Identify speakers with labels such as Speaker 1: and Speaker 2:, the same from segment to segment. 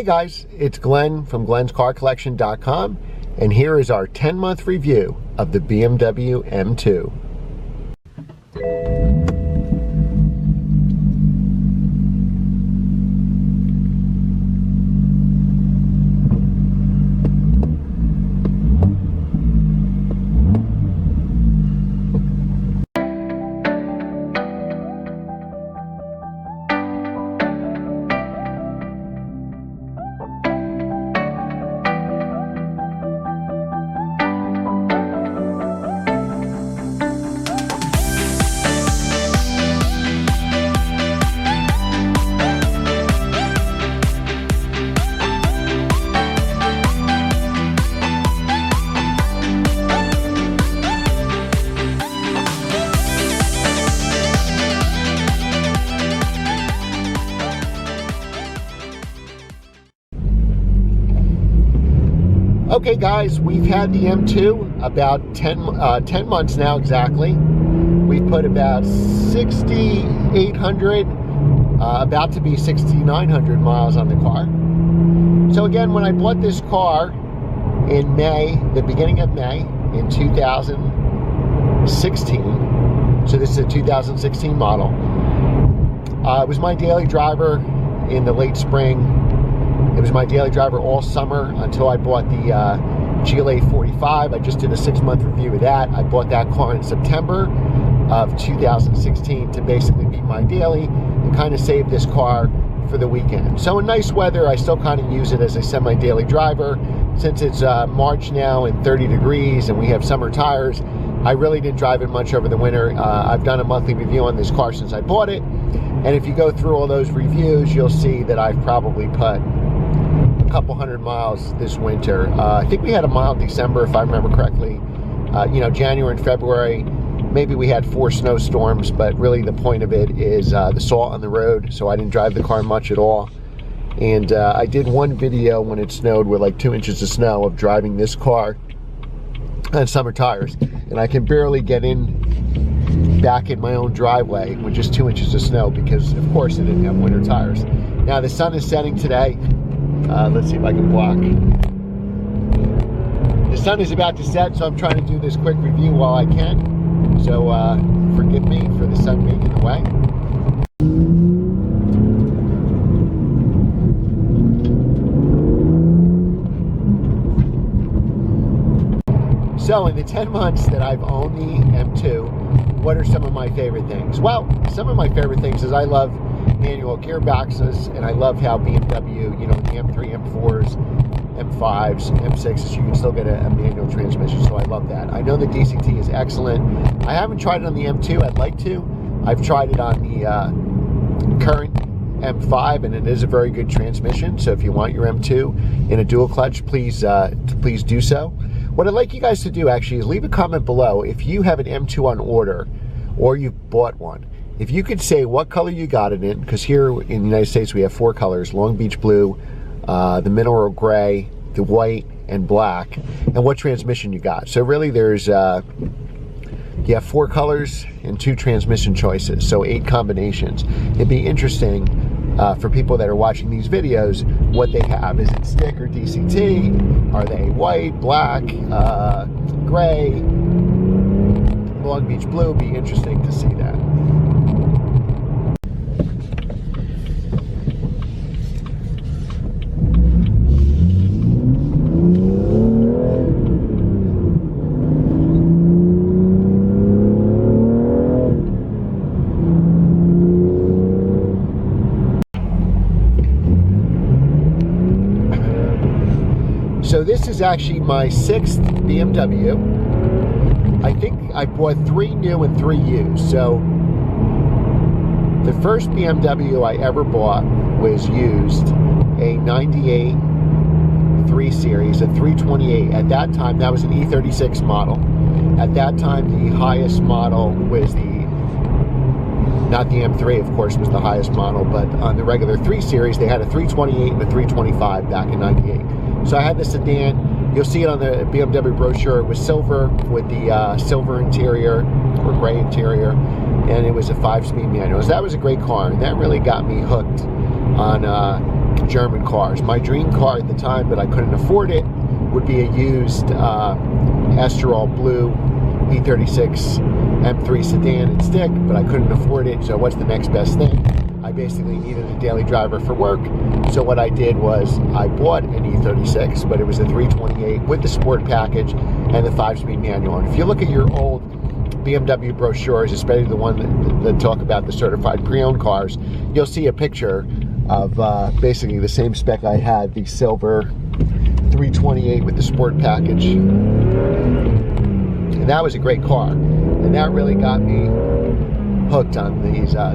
Speaker 1: Hey guys, it's Glenn from glenscarcollection.com, and here is our 10-month review of the BMW M2. Okay guys, we've had the M2 about 10 months now exactly. We've put about 6,800, about to be 6,900 miles on the car. So again, when I bought this car in May, the beginning of May in 2016, so this is a 2016 model, it was my daily driver in the late spring. It was my daily driver all summer until I bought the GLA 45. I just did a 6-month review of that. I bought that car in September of 2016 to basically be my daily and kind of save this car for the weekend. So in nice weather, I still kind of use it as a semi-daily driver. Since it's March now and 30 degrees and we have summer tires, I really didn't drive it much over the winter. I've done a monthly review on this car since I bought it. And if you go through all those reviews, you'll see that I've probably put couple hundred miles this winter. I think we had a mild December, if I remember correctly. January and February, maybe we had 4 snowstorms, but really the point of it is the salt on the road, so I didn't drive the car much at all. And I did one video when it snowed with like 2 inches of snow of driving this car on summer tires, and I can barely get back in my own driveway with just 2 inches of snow because, of course, it didn't have winter tires. Now the sun is setting today. Let's see if I can block. The sun is about to set, so I'm trying to do this quick review while I can. So forgive me for the sun being in the way. So in the 10 months that I've owned the M2, what are some of my favorite things? Well, some of my favorite things is I love manual gearboxes, and I love how BMW, the M3, M4s, M5s, M6s, you can still get a manual transmission, so I love that. I know the DCT is excellent. I haven't tried it on the M2, I'd like to. I've tried it on the current M5, and it is a very good transmission, so if you want your M2 in a dual clutch, please do so. What I'd like you guys to do actually is leave a comment below if you have an M2 on order or you've bought one. If you could say what color you got it in, because here in the United States we have 4 colors: Long Beach Blue, the Mineral Gray, the White, and Black, and what transmission you got. So really there's, you have 4 colors and 2 transmission choices, so 8 combinations. It'd be interesting for people that are watching these videos what they have. Is it stick or DCT? Are they white, black, gray, Long Beach Blue? It'd be interesting to see that. So this is actually my 6th BMW. I think I bought 3 new and 3 used. So the first BMW I ever bought was used, a 98 3 Series, a 328. At that time, that was an E36 model. At that time, the highest model was not the M3, of course, was the highest model, but on the regular 3 Series, they had a 328 and a 325 back in 98. So I had the sedan. You'll see it on the BMW brochure. It was silver with the silver interior or gray interior, and it was a 5-speed manual. So that was a great car, and that really got me hooked on German cars. My dream car at the time, but I couldn't afford it, would be a used Estoril blue E36 M3 sedan and stick, but I couldn't afford it, so what's the next best thing? I basically needed a daily driver for work, so what I did was I bought an E36, but it was a 328 with the sport package and the 5-speed manual. And if you look at your old BMW brochures, especially the one that talk about the certified pre-owned cars, you'll see a picture of basically the same spec I had, the silver 328 with the sport package. And that was a great car, and that really got me hooked on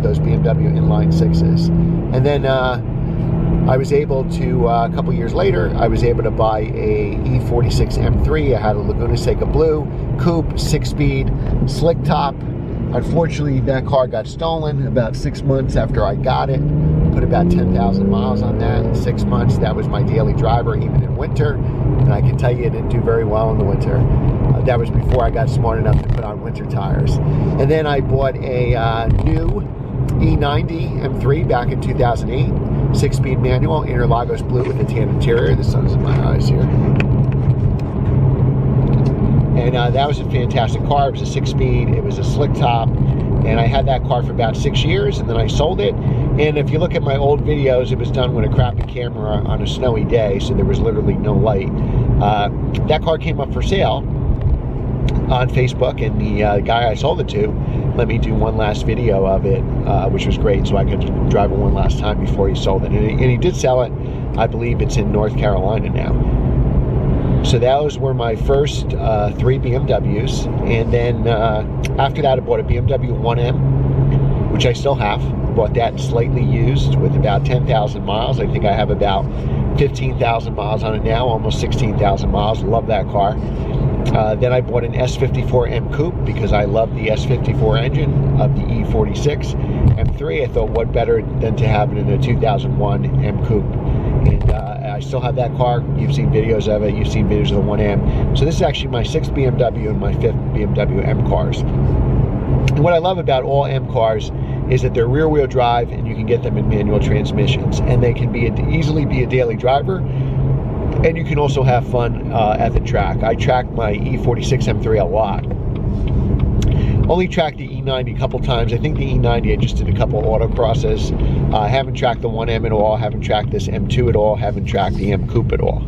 Speaker 1: those BMW inline sixes. And then I was able to, a couple years later, I was able to buy a E46 M3. I had a Laguna Seca Blue coupe, 6-speed, slick top. Unfortunately, that car got stolen about 6 months after I got it. Put about 10,000 miles on that in 6 months. That was my daily driver, even in winter. And I can tell you it didn't do very well in the winter. That was before I got smart enough to put on winter tires. And then I bought a new E90 M3 back in 2008. 6-speed manual, Interlagos blue with a tan interior. The sun's in my eyes here. And that was a fantastic car. It was a 6-speed, it was a slick top, and I had that car for about 6 years, and then I sold it. And if you look at my old videos, it was done with a crappy camera on a snowy day, so there was literally no light. That car came up for sale on Facebook, and the guy I sold it to let me do one last video of it, which was great, so I could drive it one last time before he sold it. And he did sell it. I believe it's in North Carolina now. So those were my first 3 BMWs. And then after that, I bought a BMW 1M, which I still have. Bought that slightly used with about 10,000 miles. I think I have about 15,000 miles on it now, almost 16,000 miles. Love that car. Then I bought an S54 M Coupe because I love the S54 engine of the E46 M3. I thought, what better than to have it in a 2001 M Coupe? And I still have that car. You've seen videos of it. You've seen videos of the 1M. So this is actually my 6th BMW and my 5th BMW M cars. And what I love about all M cars is that they're rear-wheel drive, and you can get them in manual transmissions, and they can easily be a daily driver. And you can also have fun at the track. I tracked my E46 M3 a lot. Only tracked the E90 a couple times. I think the E90 I just did a couple autocrosses. I haven't tracked the 1M at all. Haven't tracked this M2 at all. Haven't tracked the M Coupe at all.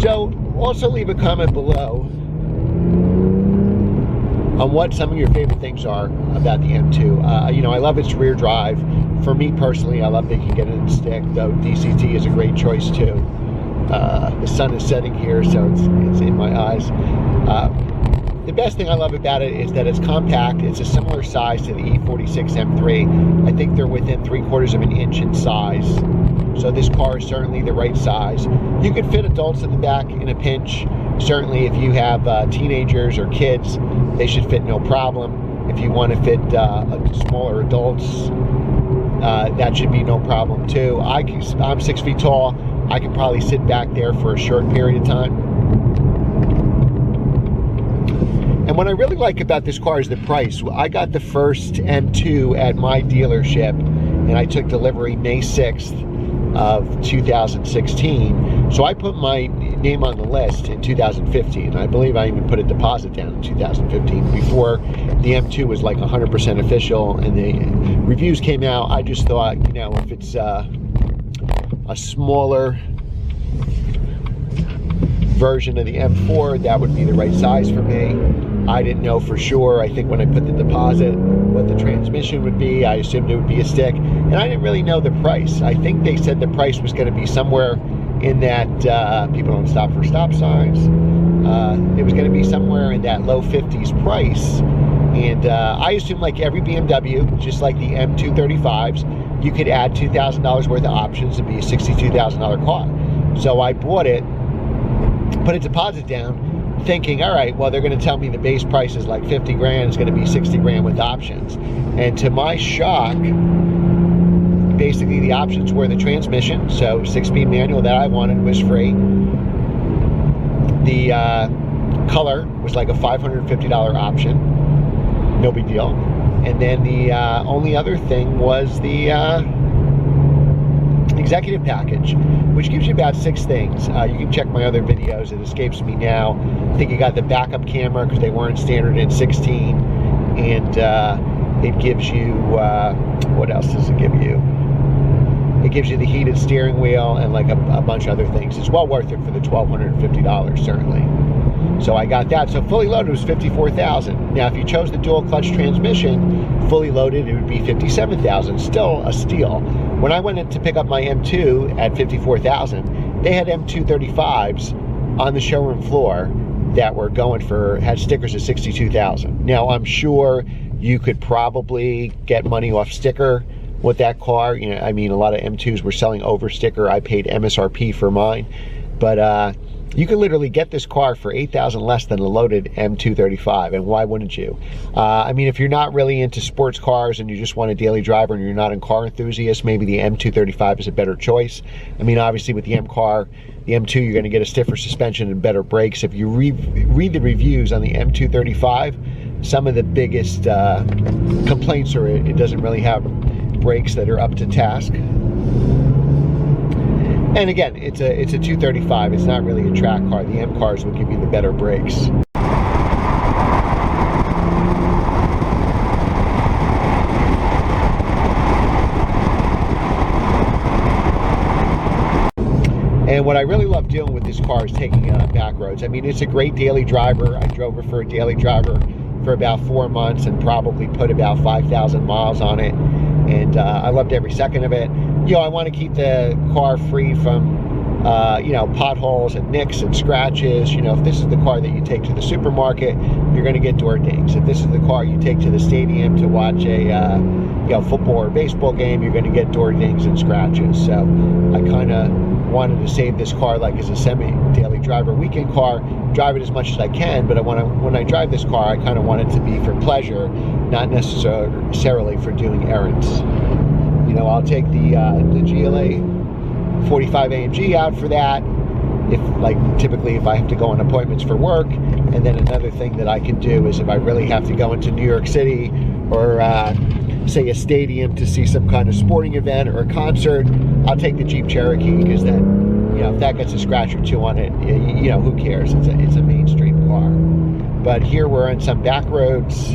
Speaker 1: So also leave a comment below on what some of your favorite things are about the M2. You know, I love its rear drive. For me personally, I love that you can get it in stick, though DCT is a great choice too. The sun is setting here, so it's in my eyes. The best thing I love about it is that it's compact. It's a similar size to the E46 M3. I think they're within 3/4 of an inch in size. So this car is certainly the right size. You can fit adults in the back in a pinch. Certainly if you have teenagers or kids, they should fit no problem. If you want to fit smaller adults, that should be no problem too. I'm 6 feet tall. I could probably sit back there for a short period of time. And what I really like about this car is the price. I got the first M2 at my dealership, and I took delivery May 6th of 2016. So I put my name on the list in 2015. I believe I even put a deposit down in 2015 before the M2 was like 100% official and the reviews came out. I just thought, you know, if it's a smaller version of the M4, that would be the right size for me. I didn't know for sure. I think when I put the deposit, what the transmission would be. I assumed it would be a stick, and I didn't really know the price. I think they said the price was going to be somewhere in that, people don't stop for stop signs. It was going to be somewhere in that low 50s price. And I assume, like every BMW, just like the M235s, you could add $2,000 worth of options and be a $62,000 car. So I bought it, put a deposit down, thinking, all right, well, they're going to tell me the base price is like 50 grand, it's going to be 60 grand with options. And to my shock, basically the options were the transmission, so 6-speed manual that I wanted was free. The color was like a $550 option. No big deal. And then the only other thing was the executive package, which gives you about 6 things. You can check my other videos. It escapes me now. I think you got the backup camera because they weren't standard in 16. And it gives you, what else does it give you? It gives you the heated steering wheel and like a bunch of other things. It's well worth it for the $1,250, certainly. So I got that. So fully loaded was $54,000. Now, if you chose the dual clutch transmission, fully loaded, it would be $57,000. Still a steal. When I went in to pick up my M2 at $54,000, they had M235s on the showroom floor that were going for, had stickers at $62,000. Now, I'm sure you could probably get money off sticker with that car. You know, I mean, a lot of M2s were selling over sticker. I paid MSRP for mine, but you can literally get this car for $8,000 less than a loaded M235, and why wouldn't you? I mean, if you're not really into sports cars and you just want a daily driver and you're not a car enthusiast, maybe the M235 is a better choice. I mean, obviously with the the M2, you're going to get a stiffer suspension and better brakes. If you read the reviews on the M235, some of the biggest complaints are it doesn't really have brakes that are up to task. And again, it's a 235. It's not really a track car. The M cars will give you the better brakes. And what I really love doing with this car is taking it on back roads. I mean, it's a great daily driver. I drove it for a daily driver for about 4 months and probably put about 5,000 miles on it. And I loved every second of it. You know, I want to keep the car free from, you know, potholes and nicks and scratches. You know, if this is the car that you take to the supermarket, you're going to get door dings. If this is the car you take to the stadium to watch a, you know, football or baseball game, you're going to get door dings and scratches. So I kind of wanted to save this car like as a semi-daily driver weekend car, drive it as much as I can, but when I drive this car, I kind of want it to be for pleasure, not necessarily for doing errands. You know, I'll take the GLA 45 AMG out for that, typically if I have to go on appointments for work. And then another thing that I can do is if I really have to go into New York City or say a stadium to see some kind of sporting event or a concert, I'll take the Jeep Cherokee, because then, you know, if that gets a scratch or two on it, you know, who cares? It's a mainstream car. But here we're on some back roads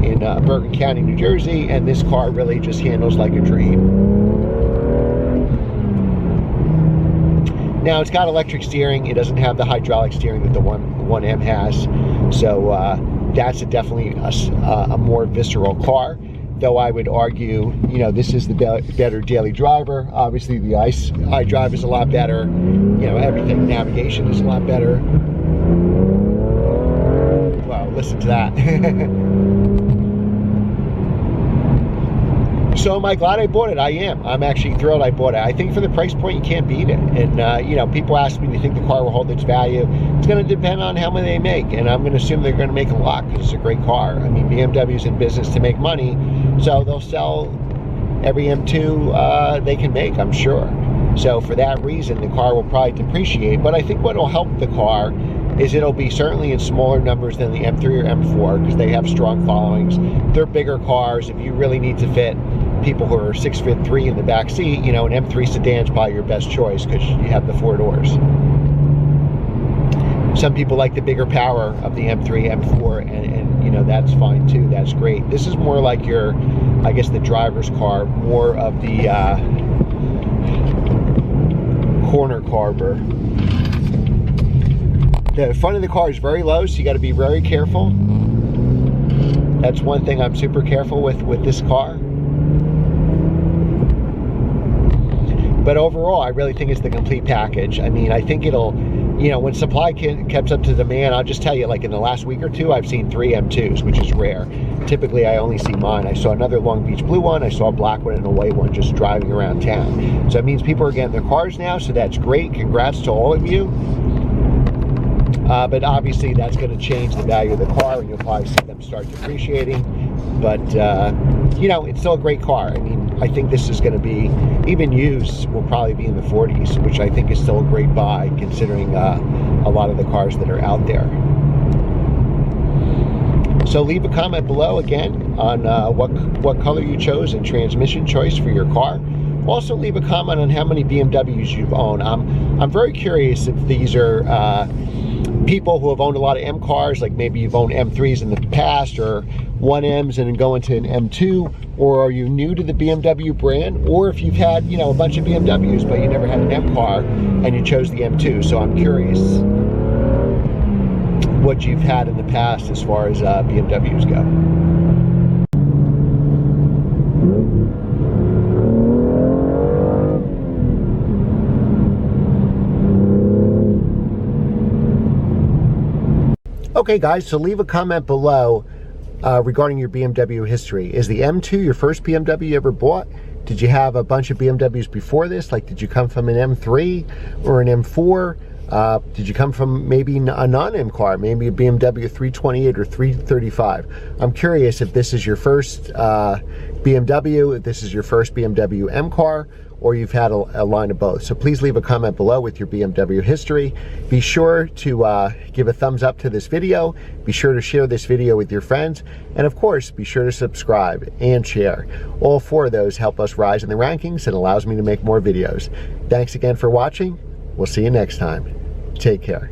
Speaker 1: in Bergen County, New Jersey, and this car really just handles like a dream. Now, it's got electric steering. It doesn't have the hydraulic steering that the 1M has, so that's definitely a more visceral car. Though I would argue, you know, this is the better daily driver. Obviously, the iDrive is a lot better. You know, everything, navigation is a lot better. Wow, listen to that. So am I glad I bought it? I am. I'm actually thrilled I bought it. I think for the price point, you can't beat it. And, you know, people ask me, do you think the car will hold its value? It's going to depend on how many they make. And I'm going to assume they're going to make a lot because it's a great car. I mean, BMW's in business to make money. So they'll sell every M2 they can make, I'm sure. So for that reason, the car will probably depreciate. But I think what will help the car is it'll be certainly in smaller numbers than the M3 or M4 because they have strong followings. They're bigger cars. If you really need to fit people who are 6'3" in the back seat, you know, an M3 sedan's probably your best choice because you have the 4 doors. Some people like the bigger power of the M3, M4, and you know, that's fine too. That's great. This is more like your, I guess, the driver's car, more of the corner carber. The front of the car is very low, so you got to be very careful. That's one thing I'm super careful with this car. But overall, I really think it's the complete package. I mean, I think it'll, you know, when supply keeps up to demand, I'll just tell you, like in the last week or two, I've seen 3 M2s, which is rare. Typically, I only see mine. I saw another Long Beach blue one, I saw a black one and a white one just driving around town. So it means people are getting their cars now, so that's great. Congrats to all of you. But obviously, that's going to change the value of the car, and you'll probably see them start depreciating. but you know, it's still a great car. I mean, I think this is going to be, even used, will probably be in the 40s, which I think is still a great buy considering a lot of the cars that are out there. So leave a comment below again on what color you chose and transmission choice for your car. Also leave a comment on how many BMWs you've owned. I'm very curious if these are people who have owned a lot of M cars, like maybe you've owned M3s in the past or 1Ms and then go into an M2, or are you new to the BMW brand, or if you've had, you know, a bunch of BMWs but you never had an M car and you chose the M2. So I'm curious what you've had in the past as far as BMWs go. Okay guys, so leave a comment below regarding your BMW history. Is the M2 your first BMW you ever bought? Did you have a bunch of BMWs before this? Like, did you come from an M3 or an M4? Did you come from maybe a non-M car, maybe a BMW 328 or 335? I'm curious if this is your first BMW, if this is your first BMW M car, or you've had a line of both. So please leave a comment below with your BMW history. Be sure to give a thumbs up to this video. Be sure to share this video with your friends. And of course, be sure to subscribe and share. All four of those help us rise in the rankings and allows me to make more videos. Thanks again for watching. We'll see you next time. Take care.